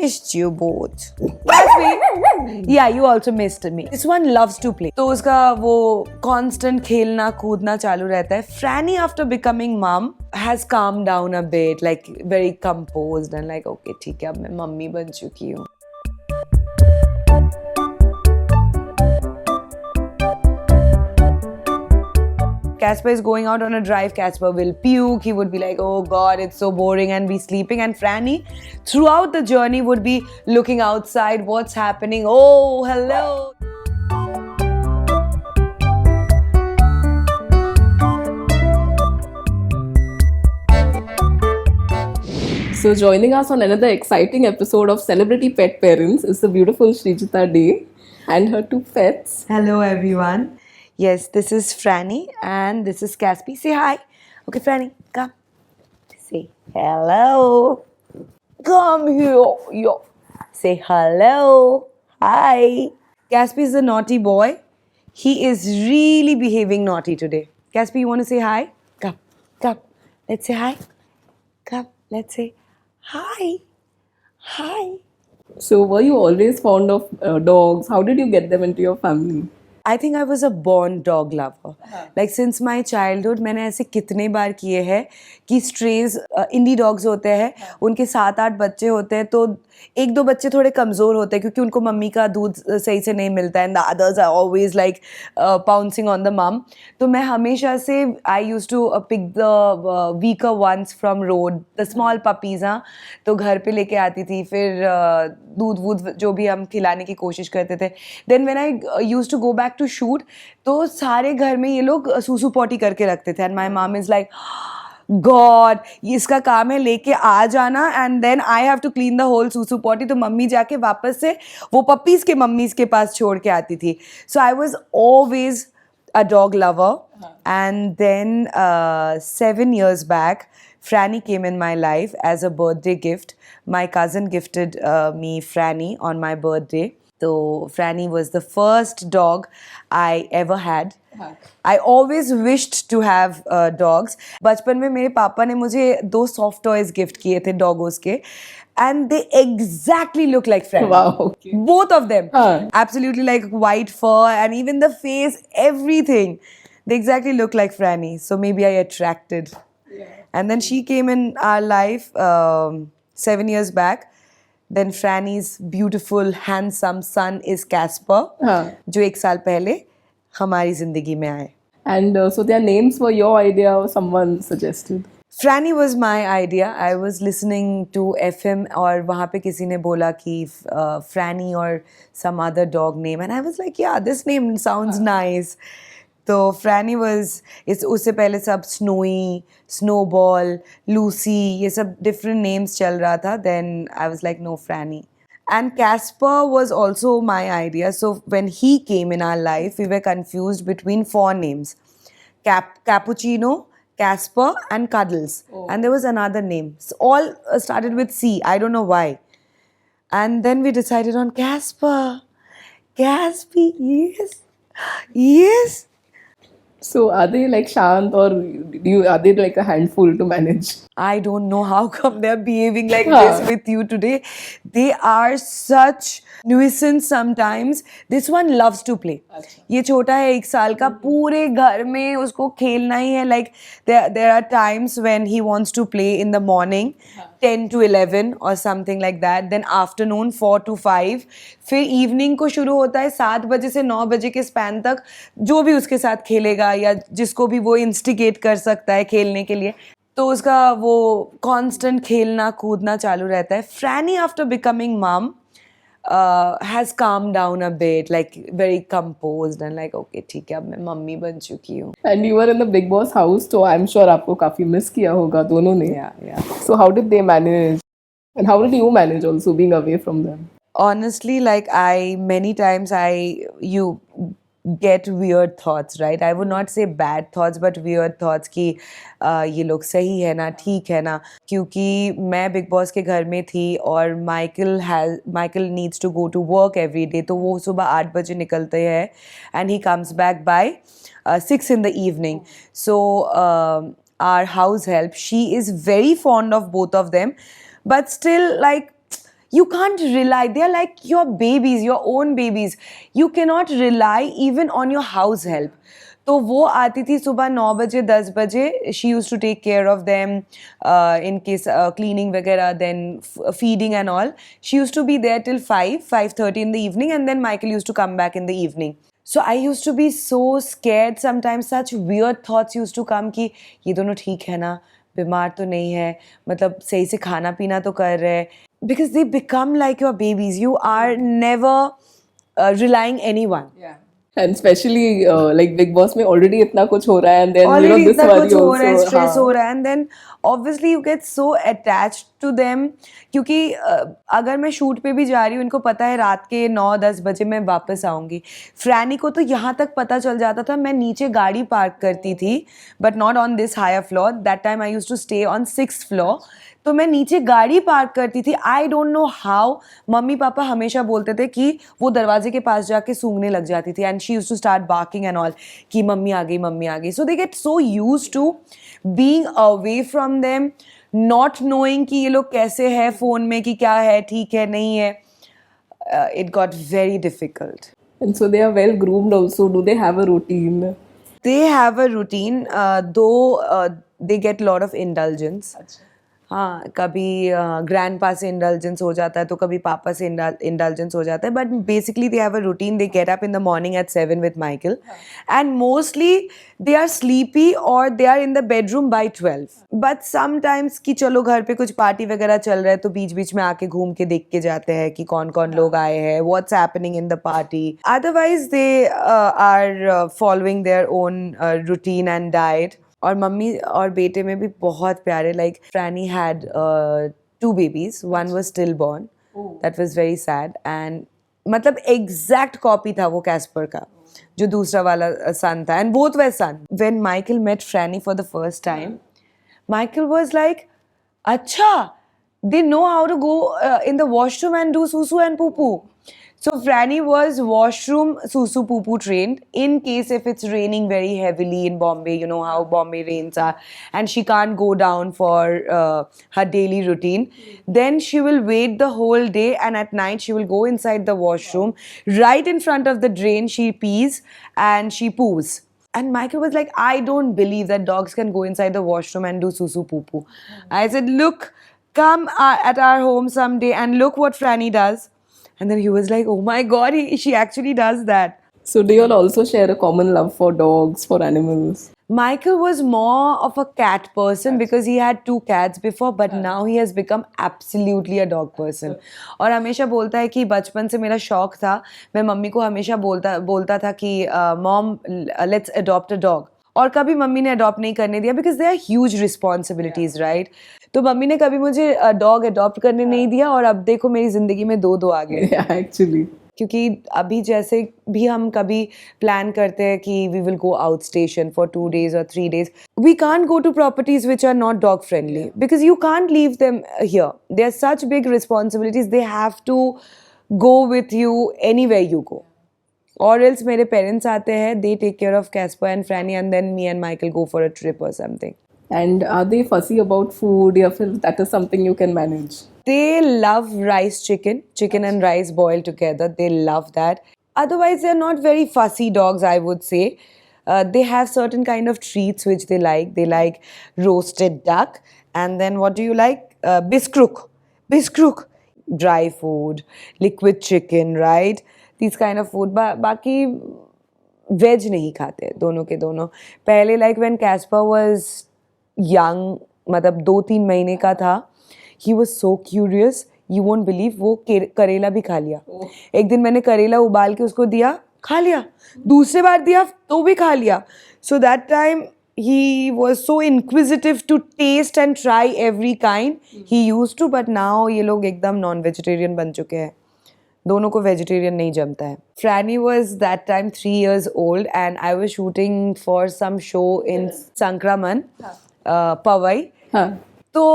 missed you both. That's me. Yeah, you also missed me. This one loves to play. तो उसका वो constant खेलना कूदना चालू रहता है. Franny, after becoming mom, has calmed down a bit, like very composed and like okay, ठीक है, अब मैं मम्मी बन चुकी हूँ. Casper is going out on a drive, Casper will puke, he would be like, oh god, it's so boring, and be sleeping. And Franny, throughout the journey, would be looking outside, what's happening, oh, hello. So joining us on another exciting episode of Celebrity Pet Parents is the beautiful Sreejita Day and her two pets. Hello everyone. Yes, this is Franny and this is Casper. Say hi. Okay, Franny, come. Say hello. Come here. Yo. Say hello. Hi. Casper is a naughty boy. He is really behaving naughty today. Casper, you want to say hi? Come. Come. Let's say hi. Come. Let's say hi. Hi. So were you always fond of dogs? How did you get them into your family? I think I was a born dog lover. Like since my childhood, मैंने ऐसे कितने बार किए हैं कि esterase इंडी dogs होते हैं, उनके 7-8 बच्चे होते हैं, तो एक दो बच्चे थोड़े कमज़ोर होते हैं क्योंकि उनको मम्मी का दूध सही से नहीं मिलता है. And the others are always like pouncing on the mum. तो मैं हमेशा से I use to pick the weaker ones from road, the small puppies. हाँ, तो घर पे लेके आती थी, फिर दूध वूध जो भी हम खिलाने की कोशिश करते थे. Then when I use to go back to shoot, तो सारे घर में ये लोग सूसू पॉटी करके रखते थे. And my mom is like, God, इसका काम है लेके आ जाना and then I have to clean the whole सूसू पॉटी. तो मम्मी जाके वापस से वो पपीज़ के मम्मीज़ के पास छोड़ के आती थी. So I was always a dog lover. And then 7 years back, Franny came in my life as a birthday gift. My cousin gifted me Franny on my birthday. So Franny was the first dog I ever had. I always wished to have dogs. बचपन में मेरे पापा ने मुझे 2 soft toys gift किए थे डॉगोस के. And they exactly look like Franny. Wow, okay. Both of them. Absolutely like white fur and even the face, everything. They exactly look like Franny. So maybe I attracted. Yeah. And then she came in our life 7 years back. Then Franny's beautiful, handsome son is Casper, जो 1 साल पहले हमारी जिंदगी में आए. And so their names were your idea or someone suggested? Franny was my idea. I was listening to FM और वहाँ पे किसी ने बोला कि Franny or some other dog name, and I was like, yeah, this name sounds nice. तो Franny was, उससे पहले सब Snowy, Snowball, Lucy, ये सब different names चल रहा था. Then I was like, no, Franny. And Casper was also my idea. So when he came in our life, we were confused between 4 names: Cappuccino, Casper, and Cuddles. And there was another name. So all started with C. I don't know why. And then we decided on Casper. Casper, yes. Yes. So are they like Shant or are they like a handful to manage? I don't know how come they're behaving like this with you today. They are such nuisance sometimes. This one loves to play. ये छोटा है 1 साल का, पूरे घर में उसको खेलना ही है. Like there are times when he wants to play in the morning 10 to 11 or something like that. Then afternoon 4 to 5. फिर evening को शुरू होता है 7 बजे से 9 बजे के span तक. जो भी उसके साथ खेलेगा या जिसको भी वो instigate कर सकता है खेलने के लिए, तो उसका वो constant खेलना कूदना चालू रहता है. Franny, after becoming mom, has calmed down a bit, like very composed and like okay, ठीक है, अब मैं मम्मी बन चुकी हूँ. And you were in the Bigg Boss house, so I'm sure आपको काफी miss किया होगा दोनों ने. Yeah. So how did they manage? And how did you manage also being away from them? Honestly, like many times you get weird thoughts, right? I would not say bad thoughts, but weird thoughts कि ये लोग सही है ना, ठीक है ना. क्योंकि मैं बिग बॉस के घर में थी और Michael needs to go to work every day. तो वो सुबह 8 बजे निकलते हैं and he comes back by 6 in the evening. So our house help, she is very fond of both of them, but still like you can't rely, they are like your babies, your own babies. You cannot rely even on your house help. तो वो आती थी सुबह 9 बजे 10 बजे. She use to take care of them in case cleaning वगैरह, then feeding and all. She use to be there till 5:30 in the evening, and then Michael used to come back in the evening. So I used to be so scared sometimes. Such weird thoughts used to come कि ये दोनों ठीक है ना, बीमार तो नहीं है, मतलब सही से खाना पीना तो कर रहे हैं. Because they become like your babies. You are never relying anyone. Yeah. And especially like Bigg Boss में already इतना कुछ हो रहा है, and then Already this इतना worry कुछ हो रहा है, also. stress हाँ. हो रहा है, and then obviously you get so attached to them. क्योंकि अगर मैं शूट पे भी जा रही हूँ, इनको पता है रात के 9-10 बजे मैं वापस आऊँगी. फ्रैनी को तो यहाँ तक पता चल जाता था. मैं नीचे गाड़ी पार्क करती थी, but not on this higher floor. That time I used to stay on 6th floor. तो मैं नीचे गाड़ी पार्क करती थी. I don't know how. Mummy papa हमेशा बोलते थे कि वो दरवाजे के पास जाके सूंघने लग जाती थी, and she used to start barking and all कि मम्मी आ गई, मम्मी आ गई. So they get so used to being away from them, not knowing कि ये लोग कैसे है फ़ोन में, कि क्या है, ठीक है नहीं है. It got very difficult. And so they are well groomed also. Do they have a routine? They have a routine, though they get lot of indulgence. हाँ, कभी ग्रैंड पा से इंडल्जेंस हो जाता है, तो कभी पापा से इंडल्जेंस हो जाता है. But basically they have a routine. They get up in the morning at 7 with Michael, and mostly they are sleepy और they are in the bedroom by 12. But sometimes कि चलो घर पे कुछ पार्टी वगैरह चल रहा है, तो बीच बीच में आके घूम के देख के जाते हैं कि कौन कौन लोग आए हैं, what's happening in the party. Otherwise they are following their own routine and diet. और मम्मी और बेटे में भी बहुत प्यारे. Like Franny had 2 babies. One was stillborn. That was very sad. And मतलब एग्जैक्ट कॉपी था वो कैस्पर का, जो दूसरा वाला सन था. And both were son. When Michael met Franny for the first time, Michael was like, अच्छा, they know how to go in the washroom and do susu and poo poo. So Franny was washroom susu poo poo trained in case if it's raining very heavily in Bombay. You know how Bombay rains are, and she can't go down for her daily routine. Then she will wait the whole day, and at night she will go inside the washroom. Right in front of the drain, she pees and she poos. And Michael was like, I don't believe that dogs can go inside the washroom and do susu poo poo. I said, look, come at our home someday and look what Franny does. And then he was like, oh my God, she actually does that. So do you all also share a common love for dogs, for animals? Michael was more of a cat person because he had 2 cats before, but now he has become absolutely a dog person. और हमेशा बोलता है कि बचपन से मेरा शौक था. मैं मम्मी को हमेशा बोलता था कि mom, let's adopt a dog. और कभी मम्मी ने अडॉप्ट नहीं करने दिया because they are huge responsibilities, right. तो मम्मी ने कभी मुझे डॉग अडॉप्ट करने नहीं दिया, और अब देखो मेरी जिंदगी में 2 आ गए. एक्चुअली क्योंकि अभी जैसे भी हम कभी प्लान करते हैं कि we will go out station for 2 days or 3 days, we can't go to properties which are not dog friendly because you can't leave them here. They are such big responsibilities. They have to go with you anywhere you go. Or else मेरे parents आते हैं, they take care of Casper and Franny, and then me and Michael go for a trip or something. And are they fussy about food? या फिर that is something you can manage? They love rice chicken and rice boiled together. They love that. Otherwise, they're not very fussy dogs, I would say. They have certain kind of treats which they like. They like roasted duck, and then what do you like? Biskruk, dry food, liquid chicken, right? These kind of food. बाकी veg नहीं खाते दोनों के दोनों. पहले like when Casper was young, मतलब 2-3 महीने का था, he was so curious, you won't believe, वो करेला भी खा लिया. एक दिन मैंने करेला उबाल के उसको दिया, खा लिया. दूसरे बार दिया तो भी खा लिया. So that time he was so inquisitive to taste and try every kind. He used to, but now ये लोग एकदम non-vegetarian बन चुके हैं. दोनों को वेजिटेरियन नहीं जमता है. Franny was that time 3 years old, and I was shooting for some show in संक्रमण, पवई. तो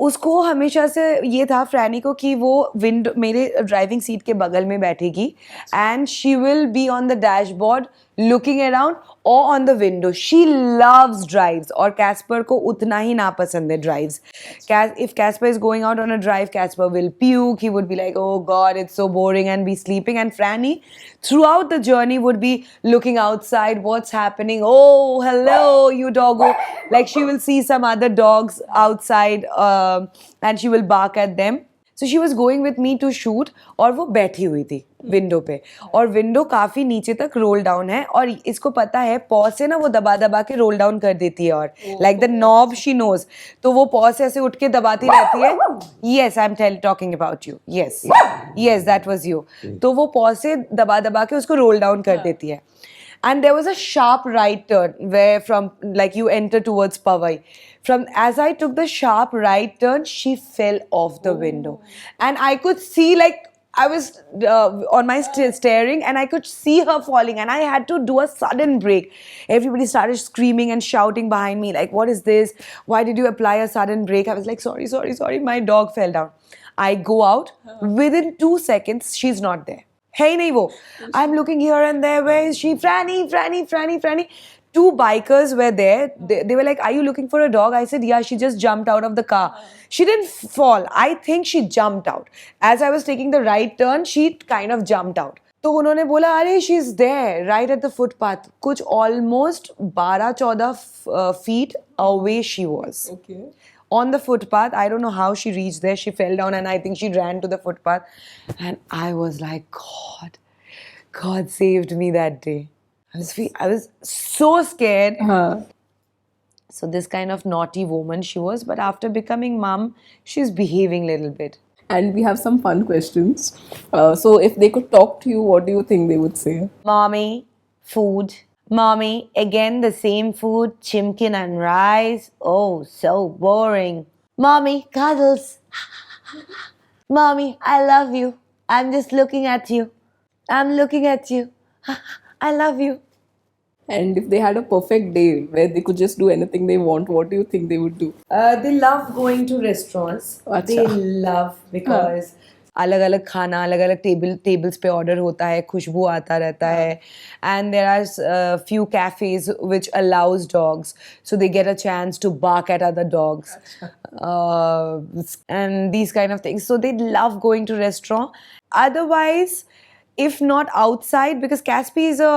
उसको हमेशा से ये था फ्रैनी को कि वो मेरे ड्राइविंग सीट के बगल में बैठेगी, and she will be on the dashboard looking around or on the window. She loves drives. और Casper को उतना ही नापसंद है drives. If Casper is going out on a drive, Casper will puke. He would be like, oh God, it's so boring, and be sleeping. And Franny, throughout the journey, would be looking outside, what's happening? Oh, hello, you doggo. Like she will see some other dogs outside and she will bark at them. So she was going with me to shoot और वो बैठी हुई थी window पे और window काफी नीचे तक रोल डाउन है और इसको पता है पॉ से ना वो दबा दबा के रोल डाउन कर देती है और like the knob she knows तो वो पॉ से ऐसे उठ के दबाती रहती है yes I am talking about you yes yes that was you तो वो पॉ से दबा दबा के उसको रोल डाउन कर देती है. And there was a sharp right turn where from like you enter towards Powai. From as I took the sharp right turn, she fell off the window. And I could see like I was on my staring and I could see her falling and I had to do a sudden break. Everybody started screaming and shouting behind me like, what is this? Why did you apply a sudden break? I was like, sorry, my dog fell down. I go out. Within 2 seconds, she's not there. Hey, nahi wo. I'm looking here and there. Where is she? Franny. 2 bikers were there. They were like, are you looking for a dog? I said, yeah, she just jumped out of the car. She didn't fall. I think she jumped out. As I was taking the right turn, she kind of jumped out. तो उन्होंने बोला अरे she is there right at the footpath कुछ almost 12-14 feet away she was. Okay. On the footpath. I don't know how she reached there. She fell down and I think she ran to the footpath. And I was like, God saved me that day. I was so scared. So this kind of naughty woman she was. But after becoming mom, she's behaving a little bit. And we have some fun questions. So if they could talk to you, what do you think they would say? Mommy, food. Mommy, again the same food, chimkin and rice. Oh, so boring. Mommy, cuddles. Mommy, I love you. I'm just looking at you. I'm looking at you. I love you. And if they had a perfect day where they could just do anything they want, what do you think they would do? They love going to restaurants. अच्छा. They love because अलग अलग खाना अलग अलग tables पे order होता है खुशबू आता रहता है and there are few cafes which allows dogs so they get a chance to bark at other dogs and these kind of things so they love going to restaurant. Otherwise if not outside because Casper is a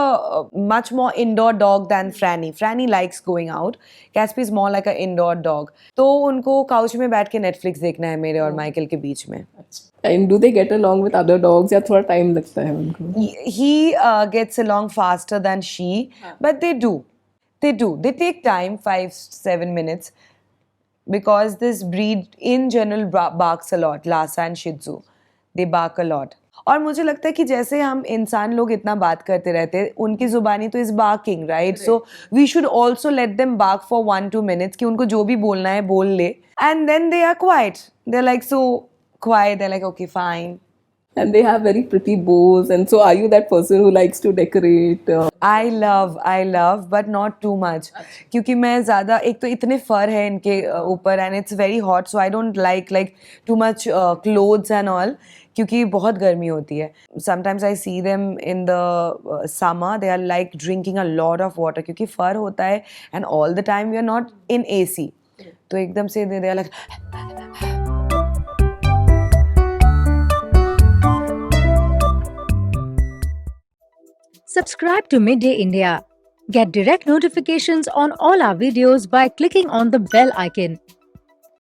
much more indoor dog than Franny. Franny likes going out. Casper is more like an indoor dog. तो उनको couch में बैठ के Netflix देखना है मेरे और Michael के बीच में. And do they get along with other dogs या थोड़ा टाइम लगता है उनको? He gets along faster than she, but they do. They take time, 5-7 minutes, because this breed in general barks a lot. Lhasa and Shih Tzu, they bark a lot. और मुझे लगता है कि जैसे हम इंसान लोग इतना बात करते रहते हैं उनकी जुबानी तो is barking right so we should also let them bark for 1-2 minutes कि उनको जो भी बोलना है बोल ले and then they are quiet they are like so quiet they are like okay fine. And they have very pretty bows. And so are you that person who likes to decorate? I love but not too much. क्योंकि मैं ज़्यादा एक तो इतने फर है इनके ऊपर and it's very hot so I don't like too much clothes and all क्योंकि बहुत गर्मी होती है. Sometimes I see them in the summer they are like drinking a lot of water क्योंकि फर होता है and all the time we are not in AC. तो एकदम से they are like Subscribe to Midday India. Get direct notifications on all our videos by clicking on the bell icon.